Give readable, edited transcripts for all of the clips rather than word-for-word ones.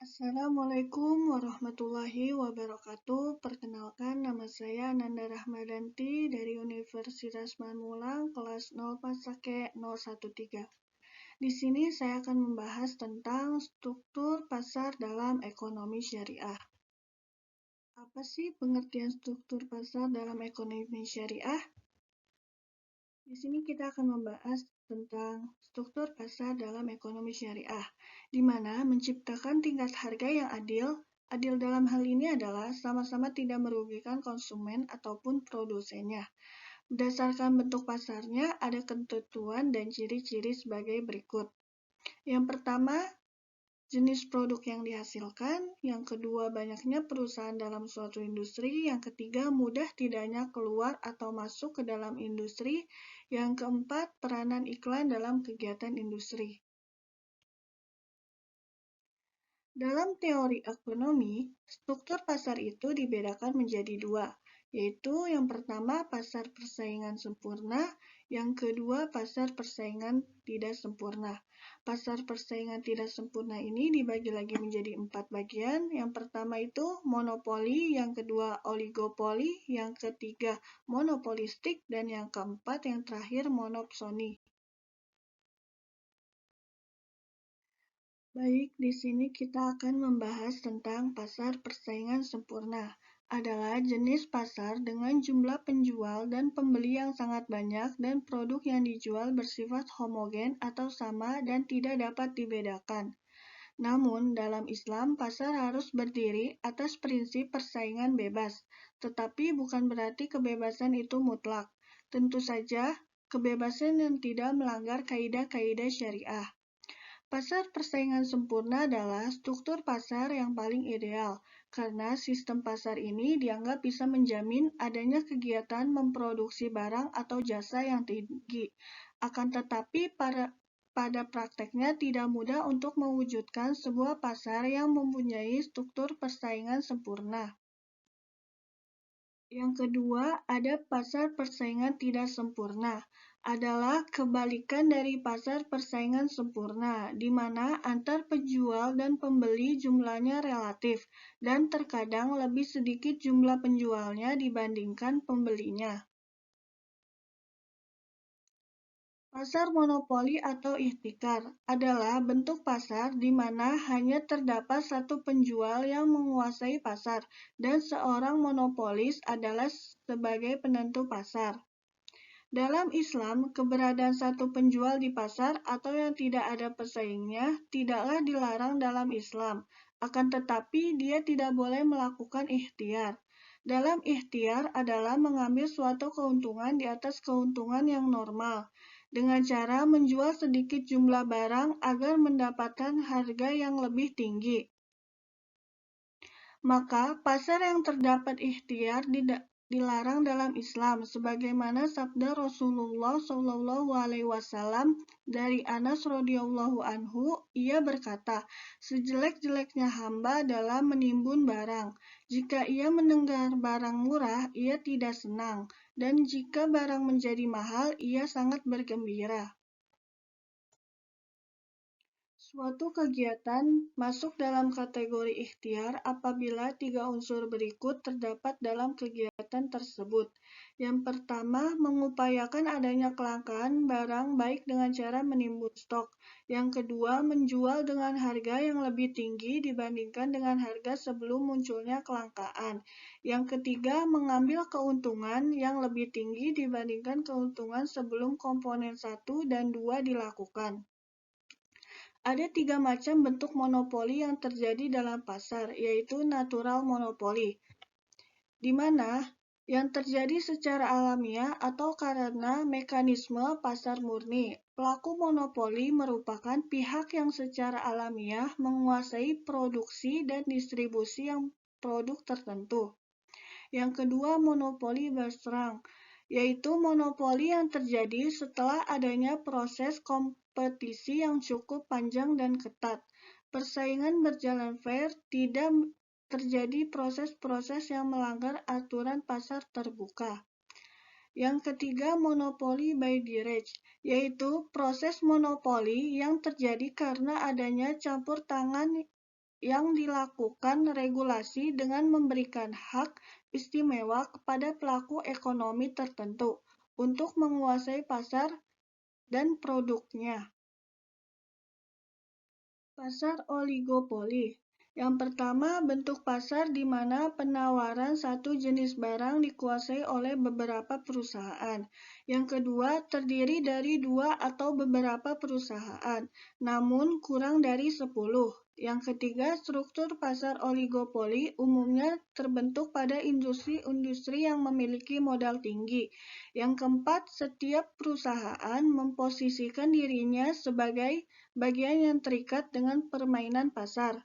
Assalamualaikum warahmatullahi wabarakatuh. Perkenalkan, nama saya Nanda Rahmadanti dari Universitas Mamulang, kelas 0 Pasake 013. Di sini saya akan membahas tentang struktur pasar dalam ekonomi syariah. Apa sih pengertian struktur pasar dalam ekonomi syariah? Di sini kita akan membahas tentang struktur pasar dalam ekonomi syariah, di mana menciptakan tingkat harga yang adil. Adil dalam hal ini adalah sama-sama tidak merugikan konsumen ataupun produsennya. Berdasarkan bentuk pasarnya, ada ketentuan dan ciri-ciri sebagai berikut. Yang pertama, jenis produk yang dihasilkan. Yang kedua, banyaknya perusahaan dalam suatu industri. Yang ketiga, mudah tidaknya keluar atau masuk ke dalam industri. Yang keempat, peranan iklan dalam kegiatan industri. Dalam teori ekonomi, struktur pasar itu dibedakan menjadi dua, yaitu yang pertama pasar persaingan sempurna, yang kedua pasar persaingan tidak sempurna. Pasar persaingan tidak sempurna ini dibagi lagi menjadi 4 bagian. Yang pertama itu monopoli, yang kedua oligopoli, yang ketiga monopolistik, dan yang keempat yang terakhir monopsoni. Baik, di sini kita akan membahas tentang pasar persaingan sempurna. Adalah jenis pasar dengan jumlah penjual dan pembeli yang sangat banyak dan produk yang dijual bersifat homogen atau sama dan tidak dapat dibedakan. Namun, dalam Islam, pasar harus berdiri atas prinsip persaingan bebas, tetapi bukan berarti kebebasan itu mutlak. Tentu saja, kebebasan yang tidak melanggar kaidah-kaidah syariah. Pasar persaingan sempurna adalah struktur pasar yang paling ideal, karena sistem pasar ini dianggap bisa menjamin adanya kegiatan memproduksi barang atau jasa yang tinggi. Akan tetapi, pada prakteknya tidak mudah untuk mewujudkan sebuah pasar yang mempunyai struktur persaingan sempurna. Yang kedua, ada pasar persaingan tidak sempurna. Adalah kebalikan dari pasar persaingan sempurna, di mana antar penjual dan pembeli jumlahnya relatif, dan terkadang lebih sedikit jumlah penjualnya dibandingkan pembelinya. Pasar monopoli atau ihtikar adalah bentuk pasar di mana hanya terdapat satu penjual yang menguasai pasar dan seorang monopolis adalah sebagai penentu pasar. Dalam Islam, keberadaan satu penjual di pasar atau yang tidak ada pesaingnya tidaklah dilarang dalam Islam, akan tetapi dia tidak boleh melakukan ikhtiar. Dalam ikhtiar adalah mengambil suatu keuntungan di atas keuntungan yang normal, dengan cara menjual sedikit jumlah barang agar mendapatkan harga yang lebih tinggi. Maka, pasar yang terdapat ikhtiar dilarang dalam Islam, sebagaimana sabda Rasulullah SAW dari Anas radhiyallahu anhu. Ia berkata, sejelek-jeleknya hamba adalah menimbun barang. Jika ia mendengar barang murah, ia tidak senang, dan jika barang menjadi mahal, ia sangat bergembira. Suatu kegiatan masuk dalam kategori ikhtiar apabila 3 unsur berikut terdapat dalam kegiatan tersebut. Yang pertama, mengupayakan adanya kelangkaan barang baik dengan cara menimbun stok. Yang kedua, menjual dengan harga yang lebih tinggi dibandingkan dengan harga sebelum munculnya kelangkaan. Yang ketiga, mengambil keuntungan yang lebih tinggi dibandingkan keuntungan sebelum komponen 1 dan 2 dilakukan. Ada 3 macam bentuk monopoli yang terjadi dalam pasar, yaitu natural monopoli, di mana yang terjadi secara alamiah atau karena mekanisme pasar murni. Pelaku monopoli merupakan pihak yang secara alamiah menguasai produksi dan distribusi yang produk tertentu. Yang kedua, monopoli berserang, yaitu monopoli yang terjadi setelah adanya proses kompetisi yang cukup panjang dan ketat. Persaingan berjalan fair, tidak terjadi proses-proses yang melanggar aturan pasar terbuka. Yang ketiga, monopoli by direct, yaitu proses monopoli yang terjadi karena adanya campur tangan yang dilakukan regulasi dengan memberikan hak istimewa kepada pelaku ekonomi tertentu untuk menguasai pasar dan produknya. Pasar oligopoli. Yang pertama, bentuk pasar di mana penawaran satu jenis barang dikuasai oleh beberapa perusahaan. Yang kedua, terdiri dari dua atau beberapa perusahaan, namun kurang dari 10. Yang ketiga, struktur pasar oligopoli umumnya terbentuk pada industri-industri yang memiliki modal tinggi. Yang keempat, setiap perusahaan memposisikan dirinya sebagai bagian yang terikat dengan permainan pasar.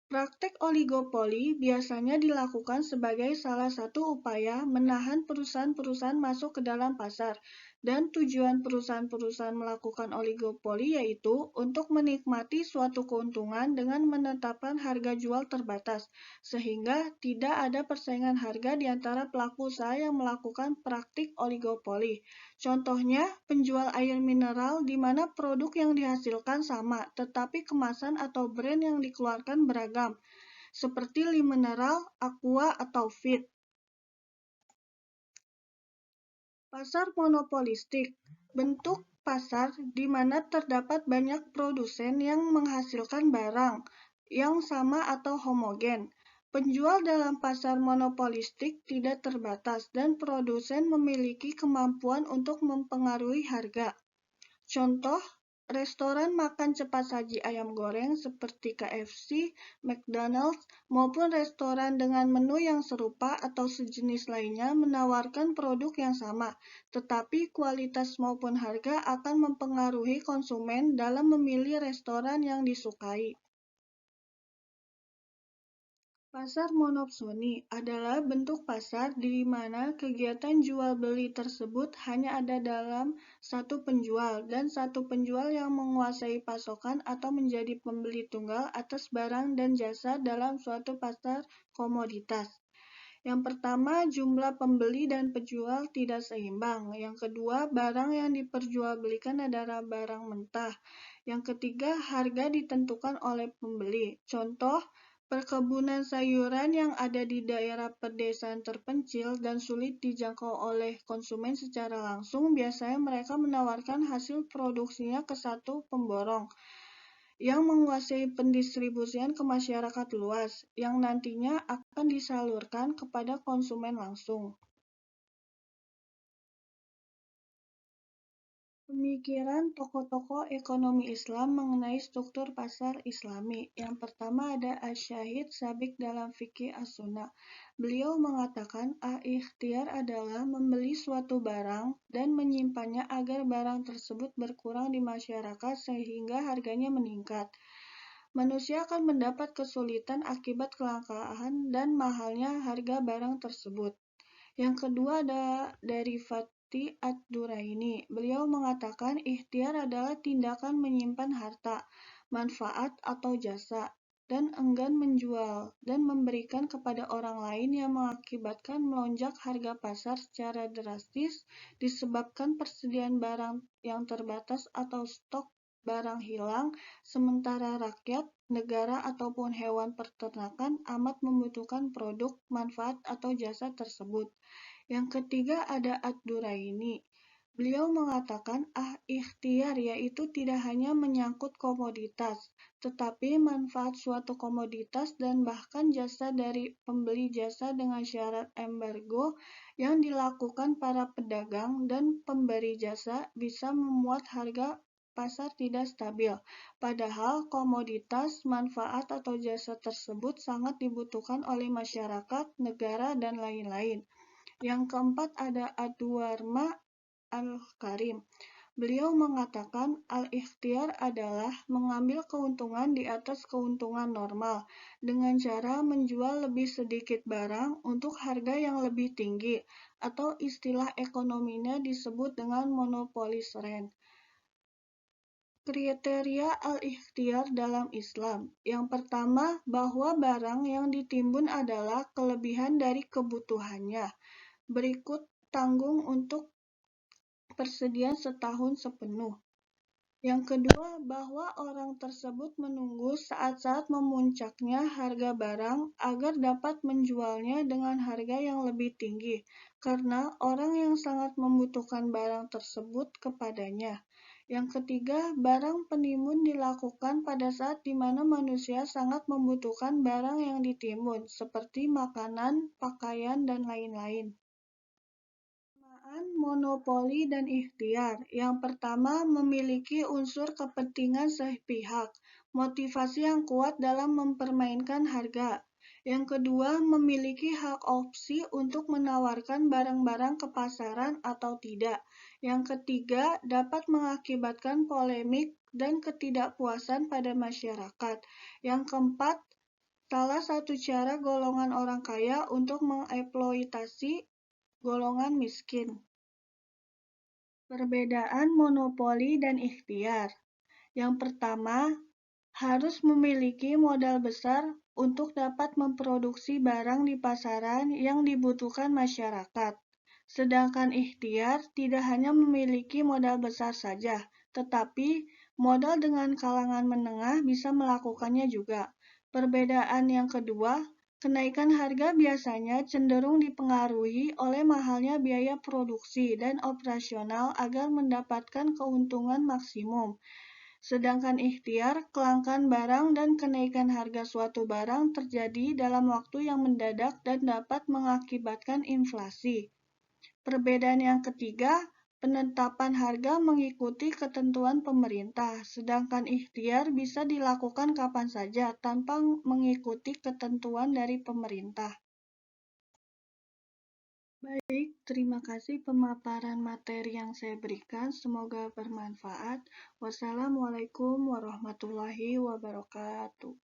Praktek oligopoli biasanya dilakukan sebagai salah satu upaya menahan perusahaan-perusahaan masuk ke dalam pasar, dan tujuan perusahaan-perusahaan melakukan oligopoli yaitu untuk menikmati suatu keuntungan dengan menetapkan harga jual terbatas, sehingga tidak ada persaingan harga di antara pelaku usaha yang melakukan praktik oligopoli. Contohnya, penjual air mineral di mana produk yang dihasilkan sama, tetapi kemasan atau brand yang dikeluarkan beragam, seperti Limineral, Aqua, atau Fit. Pasar monopolistik, bentuk pasar di mana terdapat banyak produsen yang menghasilkan barang yang sama atau homogen. Penjual dalam pasar monopolistik tidak terbatas dan produsen memiliki kemampuan untuk mempengaruhi harga. Contoh, restoran makan cepat saji ayam goreng seperti KFC, McDonald's, maupun restoran dengan menu yang serupa atau sejenis lainnya menawarkan produk yang sama, tetapi kualitas maupun harga akan mempengaruhi konsumen dalam memilih restoran yang disukai. Pasar monopsoni adalah bentuk pasar di mana kegiatan jual-beli tersebut hanya ada dalam satu penjual dan satu penjual yang menguasai pasokan atau menjadi pembeli tunggal atas barang dan jasa dalam suatu pasar komoditas. Yang pertama, jumlah pembeli dan penjual tidak seimbang. Yang kedua, barang yang diperjualbelikan adalah barang mentah. Yang ketiga, harga ditentukan oleh pembeli. Contoh, perkebunan sayuran yang ada di daerah pedesaan terpencil dan sulit dijangkau oleh konsumen secara langsung, biasanya mereka menawarkan hasil produksinya ke satu pemborong yang menguasai pendistribusian ke masyarakat luas, yang nantinya akan disalurkan kepada konsumen langsung. Pemikiran tokoh-tokoh ekonomi Islam mengenai struktur pasar Islami. Yang pertama ada Asy-Syahid Sabiq dalam Fikih As-Sunnah. Beliau mengatakan, ikhtiar adalah membeli suatu barang dan menyimpannya agar barang tersebut berkurang di masyarakat sehingga harganya meningkat. Manusia akan mendapat kesulitan akibat kelangkaan dan mahalnya harga barang tersebut. Yang kedua ada dari Fatih Ad-Duraini. Beliau mengatakan ikhtiar adalah tindakan menyimpan harta, manfaat atau jasa, dan enggan menjual dan memberikan kepada orang lain yang mengakibatkan melonjak harga pasar secara drastis disebabkan persediaan barang yang terbatas atau stok barang hilang, sementara rakyat, negara, ataupun hewan peternakan amat membutuhkan produk, manfaat, atau jasa tersebut. Yang ketiga ada Ad-Duraini. Beliau mengatakan ikhtiar yaitu tidak hanya menyangkut komoditas, tetapi manfaat suatu komoditas dan bahkan jasa dari pembeli jasa dengan syarat embargo yang dilakukan para pedagang dan pemberi jasa bisa memuat harga pasar tidak stabil, padahal komoditas, manfaat atau jasa tersebut sangat dibutuhkan oleh masyarakat, negara, dan lain-lain. Yang keempat ada Adwarma Al-Karim. Beliau mengatakan al-ikhtiar adalah mengambil keuntungan di atas keuntungan normal dengan cara menjual lebih sedikit barang untuk harga yang lebih tinggi, atau istilah ekonominya disebut dengan monopolis rent. Kriteria al-ikhtiar dalam Islam. Yang pertama, bahwa barang yang ditimbun adalah kelebihan dari kebutuhannya. Berikut tanggung untuk persediaan setahun sepenuh. Yang kedua, bahwa orang tersebut menunggu saat-saat memuncaknya harga barang agar dapat menjualnya dengan harga yang lebih tinggi, karena orang yang sangat membutuhkan barang tersebut kepadanya. Yang ketiga, barang penimbun dilakukan pada saat di mana manusia sangat membutuhkan barang yang ditimbun, seperti makanan, pakaian, dan lain-lain. Penerimaan monopoli dan ikhtiar. Yang pertama, memiliki unsur kepentingan sepihak, motivasi yang kuat dalam mempermainkan harga. Yang kedua, memiliki hak opsi untuk menawarkan barang-barang ke pasaran atau tidak. Yang ketiga, dapat mengakibatkan polemik dan ketidakpuasan pada masyarakat. Yang keempat, salah satu cara golongan orang kaya untuk mengeksploitasi golongan miskin. Perbedaan monopoli dan ikhtiar. Yang pertama, harus memiliki modal besar untuk dapat memproduksi barang di pasaran yang dibutuhkan masyarakat. Sedangkan ikhtiar tidak hanya memiliki modal besar saja, tetapi modal dengan kalangan menengah bisa melakukannya juga. Perbedaan yang kedua, kenaikan harga biasanya cenderung dipengaruhi oleh mahalnya biaya produksi dan operasional agar mendapatkan keuntungan maksimum. Sedangkan ikhtiar, kelangkaan barang dan kenaikan harga suatu barang terjadi dalam waktu yang mendadak dan dapat mengakibatkan inflasi. Perbedaan yang ketiga, penetapan harga mengikuti ketentuan pemerintah, sedangkan ikhtiar bisa dilakukan kapan saja tanpa mengikuti ketentuan dari pemerintah. Baik, terima kasih pemaparan materi yang saya berikan. Semoga bermanfaat. Wassalamualaikum warahmatullahi wabarakatuh.